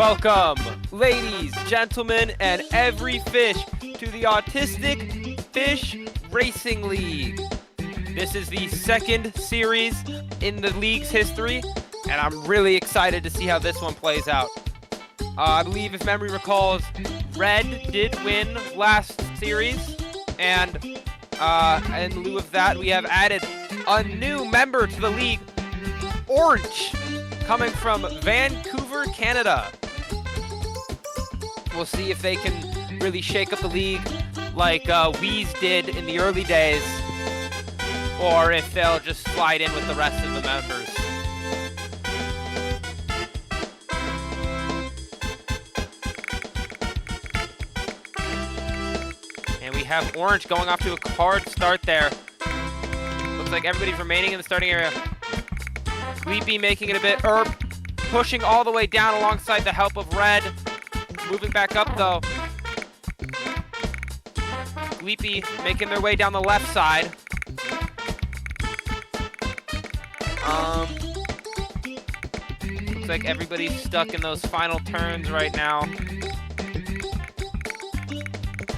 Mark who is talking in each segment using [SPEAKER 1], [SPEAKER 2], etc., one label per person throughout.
[SPEAKER 1] Welcome, ladies, gentlemen, and every fish to the Autistic Fish Racing League. This is the second series in the league's history, and I'm really excited to see how this one plays out. I believe, if memory recalls, Red did win last series, and in lieu of that, we have added a new member to the league, Orange, coming from Vancouver, Canada. We'll see if they can really shake up the league like Wheeze did in the early days, or if they'll just slide in with the rest of the members. And we have Orange going off to a hard start there. Looks like everybody's remaining in the starting area. Sleepy making it a bit. Pushing all the way down alongside the help of Red. Moving back up though. Sleepy making their way down the left side. Looks like everybody's stuck in those final turns right now.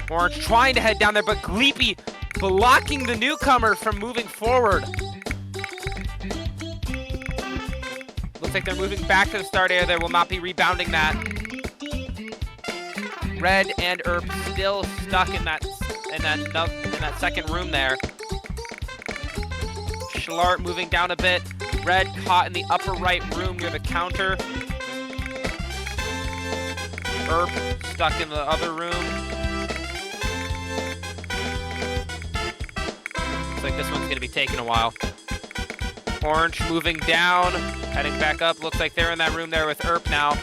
[SPEAKER 1] Orange trying to head down there, but Gleepy blocking the newcomer from moving forward. Looks like they're moving back to the start area. They will not be rebounding that. Red and Erp still stuck in that second room there. Schlart moving down a bit. Red caught in the upper right room near the counter. Erp stuck in the other room. Looks like this one's going to be taking a while. Orange moving down, heading back up. Looks like they're in that room there with Erp now.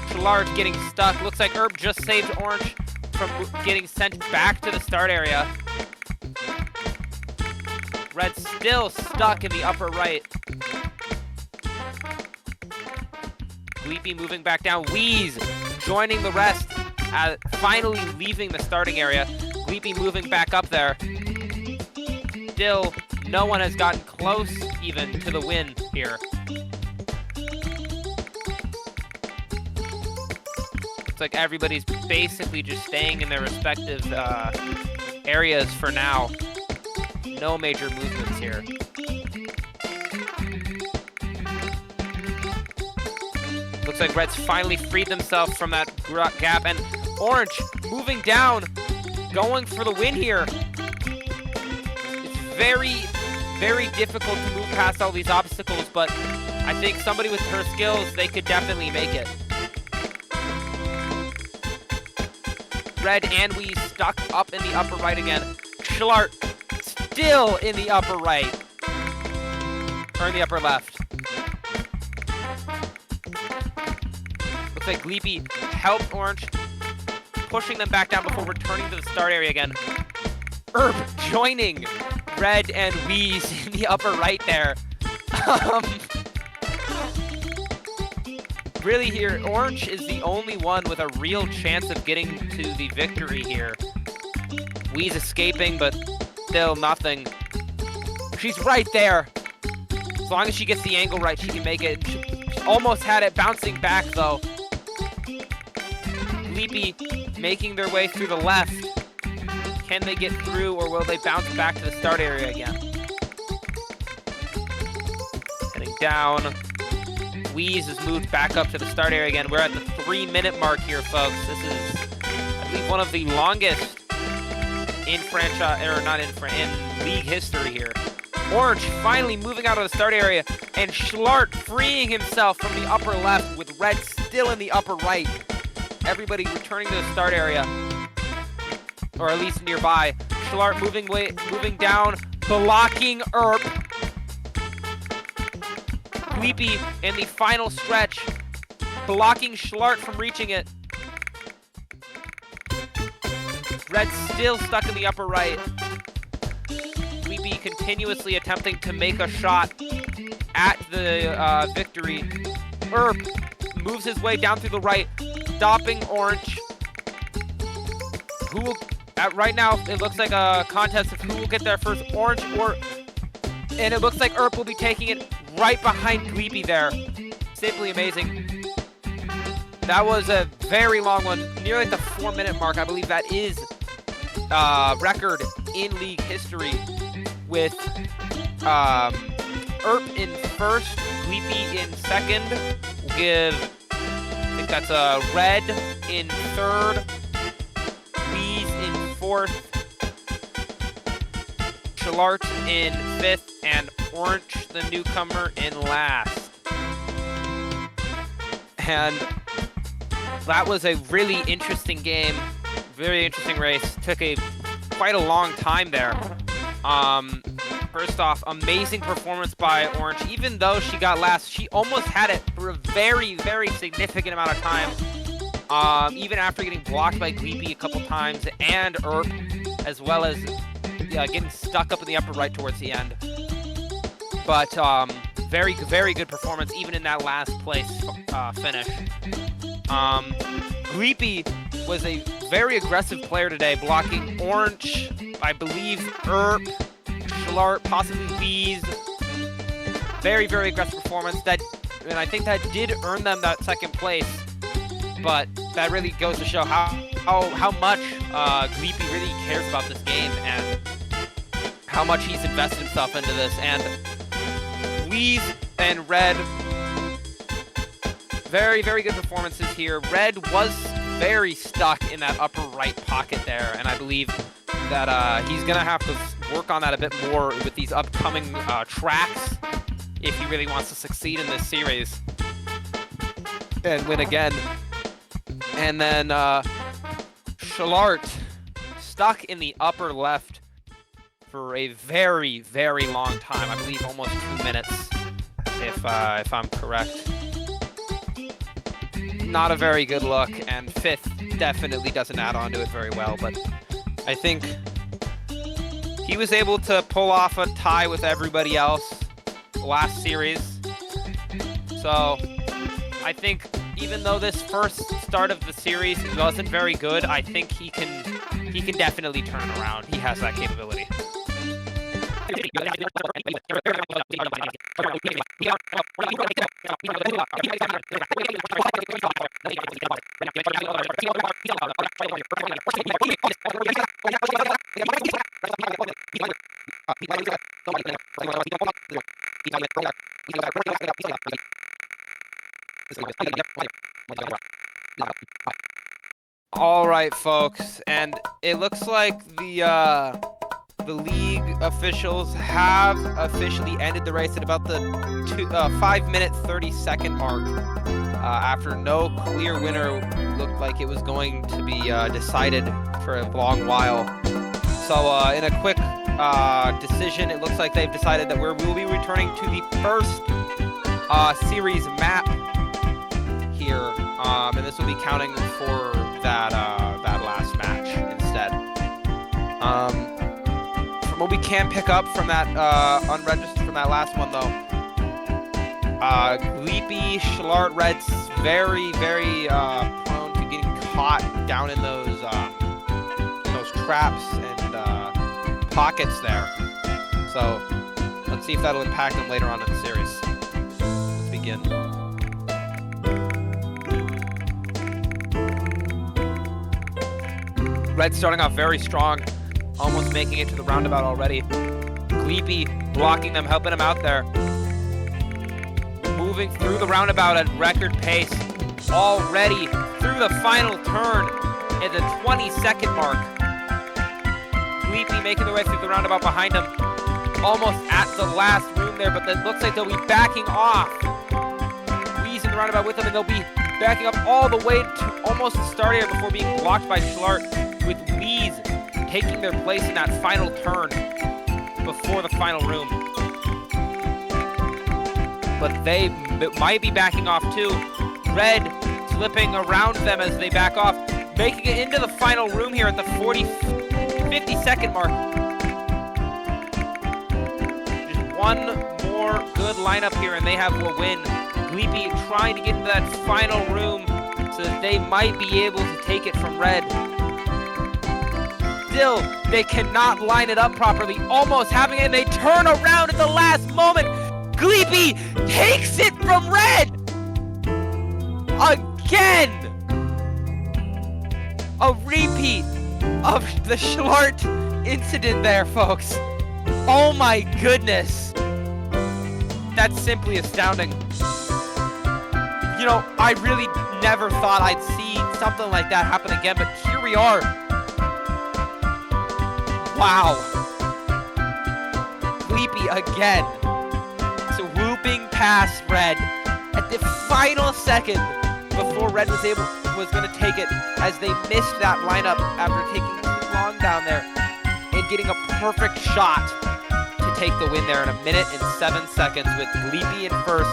[SPEAKER 1] Schlart getting stuck. Looks like Erp just saved Orange from getting sent back to the start area. Red still stuck in the upper right. Gleepy moving back down. Wheeze joining the rest, finally leaving the starting area. Gleepy moving back up there. Still, no one has gotten close even to the win here. Looks like everybody's basically just staying in their respective areas for now. No major movements here. Looks like Red's finally freed themselves from that gap, and Orange moving down, going for the win here. It's very, very difficult to move past all these obstacles, but I think somebody with her skills, they could definitely make it. Red and Wheeze stuck up in the upper right again. Schlart still in the upper right. Or in the upper left. Looks like Gleepy helped Orange, pushing them back down before returning to the start area again. Erp joining Red and Wheeze in the upper right there. Really here, Orange is the only one with a real chance of getting to the victory here. Wheeze escaping, but still nothing. She's right there. As long as she gets the angle right, she can make it. She almost had it bouncing back, though. Gleepy making their way through the left. Can they get through, or will they bounce back to the start area again? Heading down. Wheeze has moved back up to the start area again. We're at the 3-minute mark here, folks. This is, I believe, one of the longest in league history here. Orange finally moving out of the start area, and Schlart freeing himself from the upper left with Red still in the upper right. Everybody returning to the start area, or at least nearby. Schlart moving down, blocking Erp. Gleepy in the final stretch, blocking Schlart from reaching it. Red still stuck in the upper right. Gleepy continuously attempting to make a shot at the victory. Erp moves his way down through the right, stopping Orange. Right now, it looks like a contest of who will get there first, Orange or... And it looks like Erp will be taking it right behind Gleepy there. Simply amazing. That was a very long one, nearly at the 4-minute mark. I believe that is record in league history with Erp in first, Gleepy in second. We'll give, I think that's Red in third, Weeze in fourth, Shalart in fifth, and Orange, the newcomer, in last. And that was a really interesting game, very interesting race. Took quite a long time there. First off, amazing performance by Orange. Even though she got last, she almost had it for a very, very significant amount of time. Even after getting blocked by Gleepy a couple times and Erp, as well as getting stuck up in the upper right towards the end. But very, very good performance, even in that last place finish. Gleepy was a very aggressive player today, blocking Orange, I believe Erp, Shalart, possibly Weeze. Very, very aggressive performance. And I think that did earn them that second place. But that really goes to show how much Gleepy really cares about this game and how much he's invested himself into this. And Weeze and Red, very, very good performances here. Red was very stuck in that upper right pocket there, and I believe that he's going to have to work on that a bit more with these upcoming tracks if he really wants to succeed in this series and win again. And then Shalart stuck in the upper left for a very, very long time. I believe almost 2 minutes, if I'm correct. Not a very good look, and fifth definitely doesn't add on to it very well, but I think he was able to pull off a tie with everybody else last series. So I think even though this first start of the series wasn't very good, I think he can definitely turn around. He has that capability. All right, folks, and it looks like the league officials have officially ended the race at about the 5-minute 30-second mark. After no clear winner looked like it was going to be decided for a long while. So in a quick decision, it looks like they've decided that we'll be returning to the first series map here, and this will be counting for that last match instead. From what we can pick up from that unregistered from that last one though, Gleepy, Shalart, Red's very, very prone to getting caught down in those traps and pockets there. So let's see if that'll impact them later on in the series. Let's begin. Red starting off very strong, almost making it to the roundabout already. Gleepy blocking them, helping them out there. Moving through the roundabout at record pace, already through the final turn at the 20-second mark. Gleepy making their way through the roundabout behind him, almost at the last room there, but it looks like they'll be backing off. Weeze in the roundabout with them, and they'll be backing up all the way to almost the start area before being blocked by Shalart, with Weeze taking their place in that final turn before the final room. But they might be backing off too. Red slipping around them as they back off, making it into the final room here at the 50-second mark. Just one more good lineup here and they have a win. Gleepy trying to get into that final room so that they might be able to take it from Red. Still, they cannot line it up properly, almost having it, and they turn around at the last moment. Gleepy takes it from Red! again! A repeat of the Schlart incident there, folks. Oh my goodness. That's simply astounding. You know, I really never thought I'd see something like that happen again, but here we are. Wow. Gleepy again. Swooping past Red at the final second before Red was going to take it, as they missed that lineup after taking too long down there and getting a perfect shot to take the win there in 1 minute and 7 seconds, with Gleepy in first,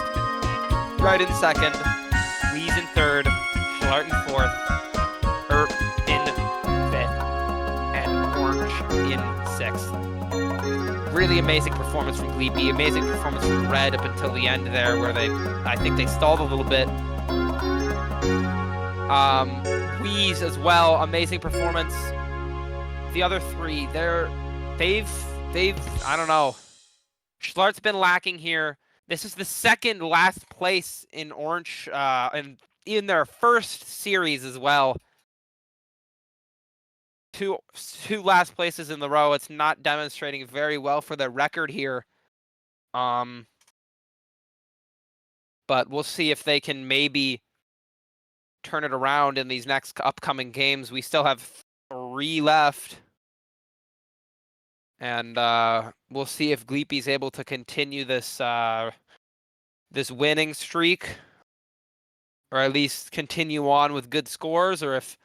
[SPEAKER 1] Red in second, Weeze in third, Schlart in fourth, Erp in fifth, and Orange in sixth. Really amazing performance from Gleepy, amazing performance from Red up until the end there, where I think they stalled a little bit. Weeze as well, amazing performance. The other three, they've I don't know. Schlart's been lacking here. This is the second last place in Orange, and in their first series as well. Two last places in the row. It's not demonstrating very well for their record here. But we'll see if they can maybe turn it around in these next upcoming games. We still have 3 left. And we'll see if Gleepy's able to continue this this winning streak, or at least continue on with good scores, or if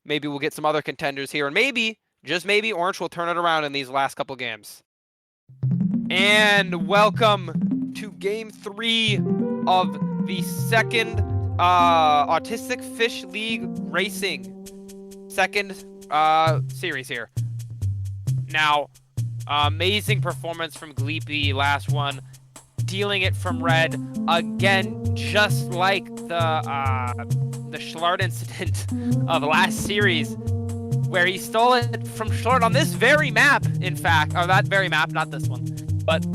[SPEAKER 1] maybe we'll get some other contenders here, and maybe, just maybe, Orange will turn it around in these last couple games. And welcome to Game 3 of the second Autistic Fish League Racing second series here. Now, amazing performance from Gleepy last one, stealing it from Red again, just like the Schlart incident of last series, where he stole it from Schlart on this very map, in fact, or that very map, not this one, but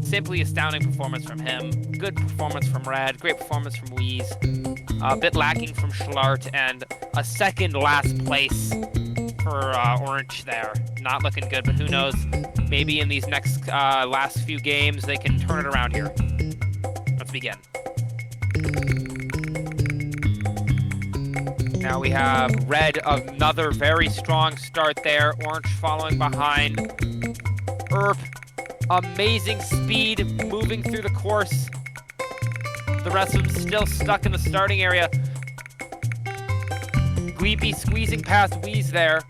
[SPEAKER 1] simply astounding performance from him. Good performance from Red, great performance from Weeze, a bit lacking from Schlart, and a second last place for Orange there. Not looking good, but who knows? Maybe in these next last few games they can turn it around here. Let's begin. Now we have Red, another very strong start there. Orange following behind. Erp, amazing speed moving through the course. The rest of them still stuck in the starting area. Gleepy squeezing past Weeze there.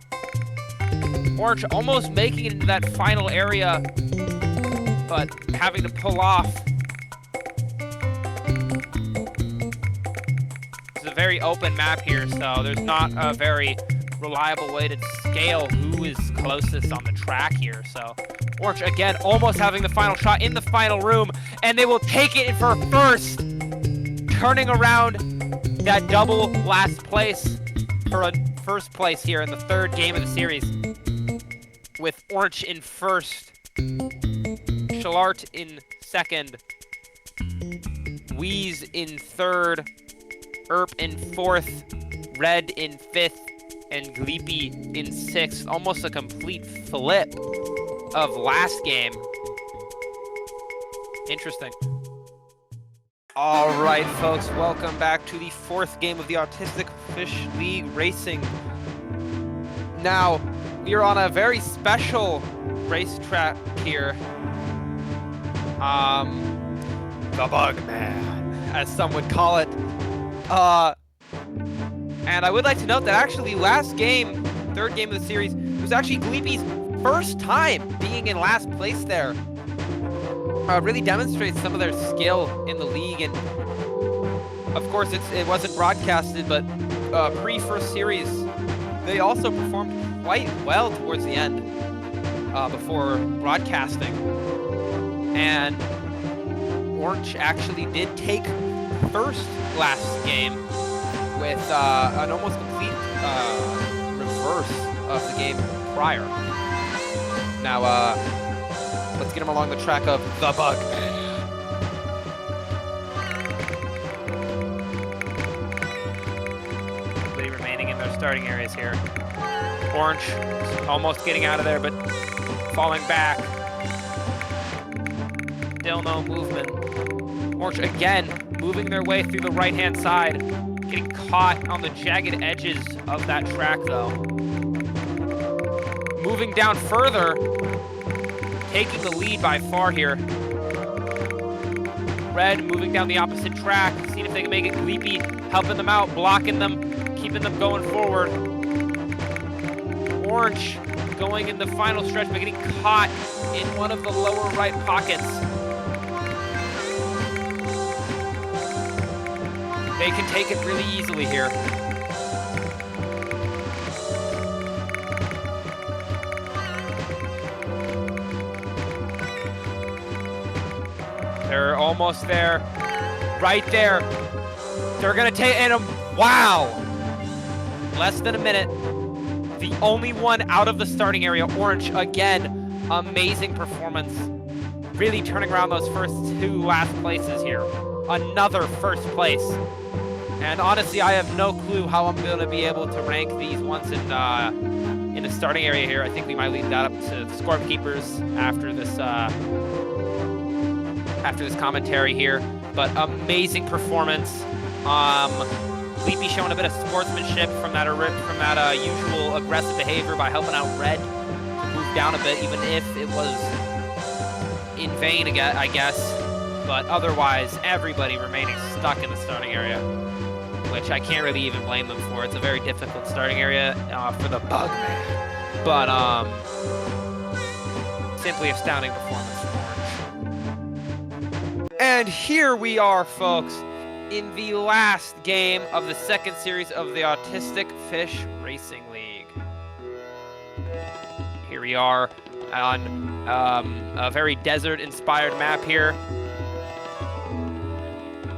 [SPEAKER 1] Orange almost making it into that final area, but having to pull off. It's a very open map here, so there's not a very reliable way to scale who is closest on the track here. So Orange again almost having the final shot in the final room, and they will take it for first, turning around that double last place for a first place here in the third game of the series, with Orange in first, Schlart in second, Weeze in third, Erp in fourth, Red in fifth, and Gleepy in sixth. Almost a complete flip of last game. Interesting. All right, folks, welcome back to the fourth game of the Autistic Fish League Racing. Now, we are on a very special racetrack here. The Bug Man, as some would call it. And I would like to note that actually last game, third game of the series, was actually Gleepy's first time being in last place there. Really demonstrates some of their skill in the league, and of course it wasn't broadcasted, but pre-first series they also performed quite well towards the end before broadcasting, and Orange actually did take first last game with an almost complete reverse of the game prior. Now let's get him along the track of the Bug. remaining in their starting areas here. Orange almost getting out of there, but falling back. Still no movement. Orange again moving their way through the right-hand side, getting caught on the jagged edges of that track though. Moving down further, taking the lead by far here. Red moving down the opposite track, seeing if they can make it. Gleepy helping them out, blocking them, keeping them going forward. Orange going in the final stretch, but getting caught in one of the lower right pockets. They can take it really easily here. They're almost there. Right there. They're gonna take, and wow! Less than a minute. The only one out of the starting area. Orange, again, amazing performance. Really turning around those first two last places here. Another first place. And honestly, I have no clue how I'm gonna be able to rank these ones in the starting area here. I think we might leave that up to the scorekeepers after this commentary here. But amazing performance. Leapy showing a bit of sportsmanship from that usual aggressive behavior by helping out Red to move down a bit, even if it was in vain, I guess. But otherwise, everybody remaining stuck in the starting area, which I can't really even blame them for. It's a very difficult starting area for the Bugman. But simply astounding performance from Orange. And here we are, folks, in the last game of the second series of the Autistic Fish Racing League. Here we are on a very desert-inspired map here.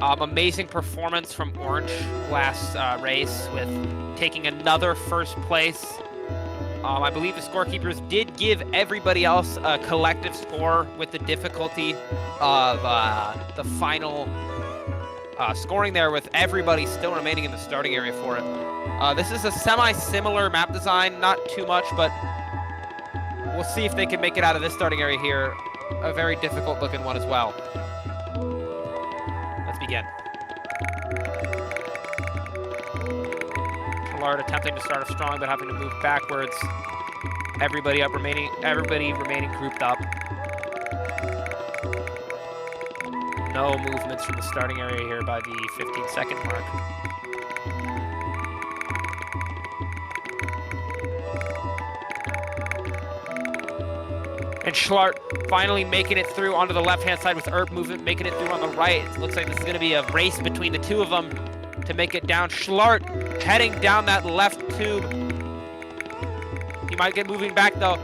[SPEAKER 1] Amazing performance from Orange last race with taking another first place. I believe the scorekeepers did give everybody else a collective score with the difficulty of the final scoring there, with everybody still remaining in the starting area for it. This is a semi-similar map design, not too much, but we'll see if they can make it out of this starting area here. A very difficult looking one as well. Let's begin. Chillard attempting to start off strong, but having to move backwards. Everybody remaining grouped up. No movements from the starting area here by the 15-second mark. And Schlart finally making it through onto the left-hand side with Erp movement, making it through on the right. It looks like this is going to be a race between the two of them to make it down. Schlart heading down that left tube. He might get moving back, though.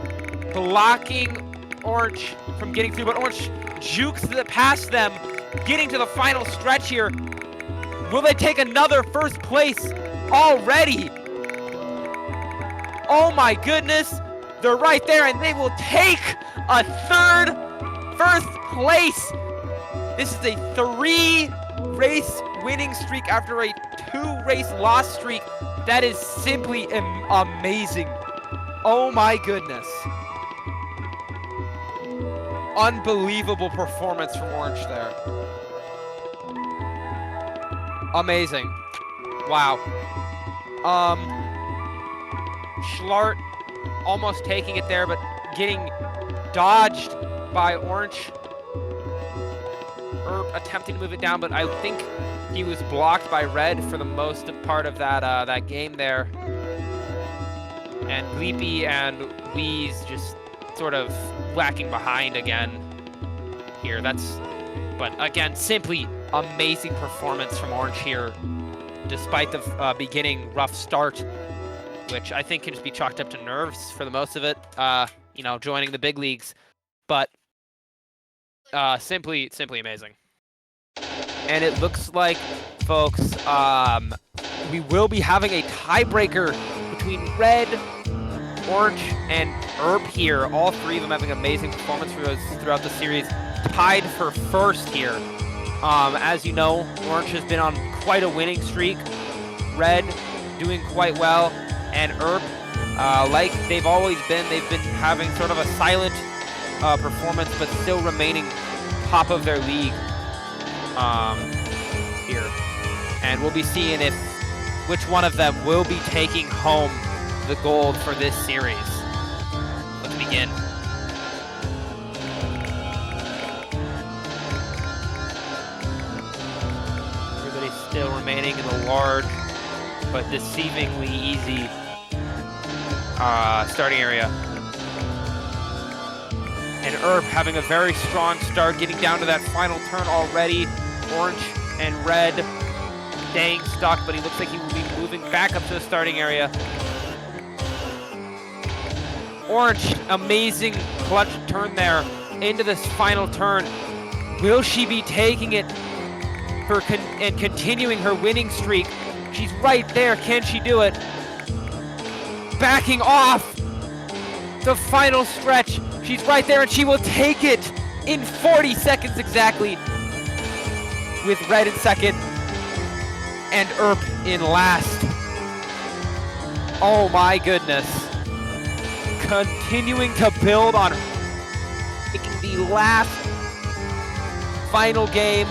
[SPEAKER 1] Blocking Orange from getting through, but Orange jukes past them, getting to the final stretch here. Will they take another first place already? Oh my goodness. They're right there, and they will take a first place. This is a 3-race winning streak after a 2-race loss streak. That is simply amazing. Oh my goodness. Unbelievable performance from Orange there. Amazing. Wow. Schlart almost taking it there, but getting dodged by Orange. Erp attempting to move it down, but I think he was blocked by Red for the most part of that game there. And Gleepy and Weeze just sort of lacking behind again here. But again, simply amazing performance from Orange here, despite the beginning rough start, which I think can just be chalked up to nerves for the most of it, joining the big leagues. But simply amazing. And it looks like, folks, we will be having a tiebreaker between Red, Orange, and Erp here. All three of them having amazing performance throughout the series. Tied for first here. As you know, Orange has been on quite a winning streak. Red doing quite well, and Earp, like they've always been, they've been having sort of a silent performance, but still remaining top of their league here. And we'll be seeing which one of them will be taking home the gold for this series. Let's begin. Everybody's still remaining in the large but deceivingly easy starting area. And Earp having a very strong start, getting down to that final turn already. Orange and red staying stuck, but he looks like he will be moving back up to the starting area. Orange, amazing clutch turn there into this final turn. Will she be taking it and continuing her winning streak? She's right there. Can she do it? Backing off the final stretch. She's right there, and she will take it in 40 seconds exactly, with red in second and Earp in last. Oh my goodness. Continuing to build on taking the last final game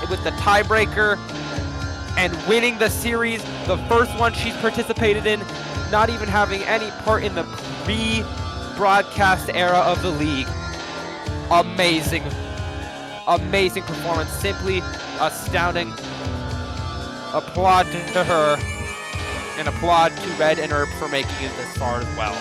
[SPEAKER 1] with the tiebreaker and winning the series, the first one she's participated in, not even having any part in the pre-broadcast era of the league. Amazing. Amazing performance, simply astounding. Applaud to her, and applaud to Red and Earp for making it this far as well.